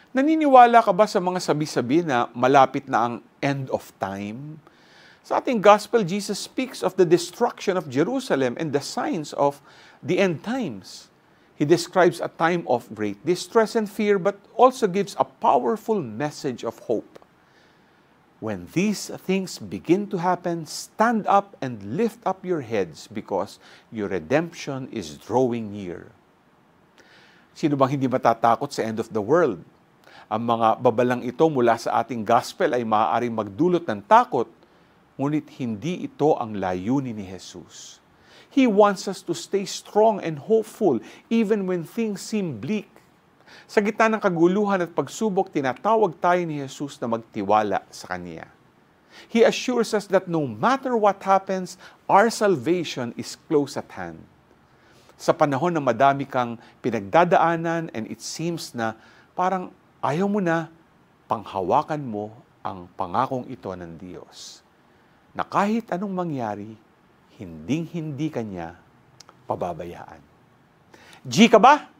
Naniniwala ka ba sa mga sabi-sabi na malapit na ang end of time? Sa ating gospel, Jesus speaks of the destruction of Jerusalem and the signs of the end times. He describes a time of great distress and fear, but also gives a powerful message of hope. When these things begin to happen, stand up and lift up your heads because your redemption is drawing near. Sino bang hindi matatakot sa end of the world? Ang mga babalang ito mula sa ating gospel ay maaaring magdulot ng takot, ngunit hindi ito ang layunin ni Jesus. He wants us to stay strong and hopeful even when things seem bleak. Sa gitna ng kaguluhan at pagsubok, tinatawag tayo ni Jesus na magtiwala sa Kanya. He assures us that no matter what happens, our salvation is close at hand. Sa panahon na madami kang pinagdadaanan and it seems na parang ayaw mo na, panghawakan mo ang pangakong ito ng Diyos. Na kahit anong mangyari, hinding-hindi Kanya pababayaan. G ka ba?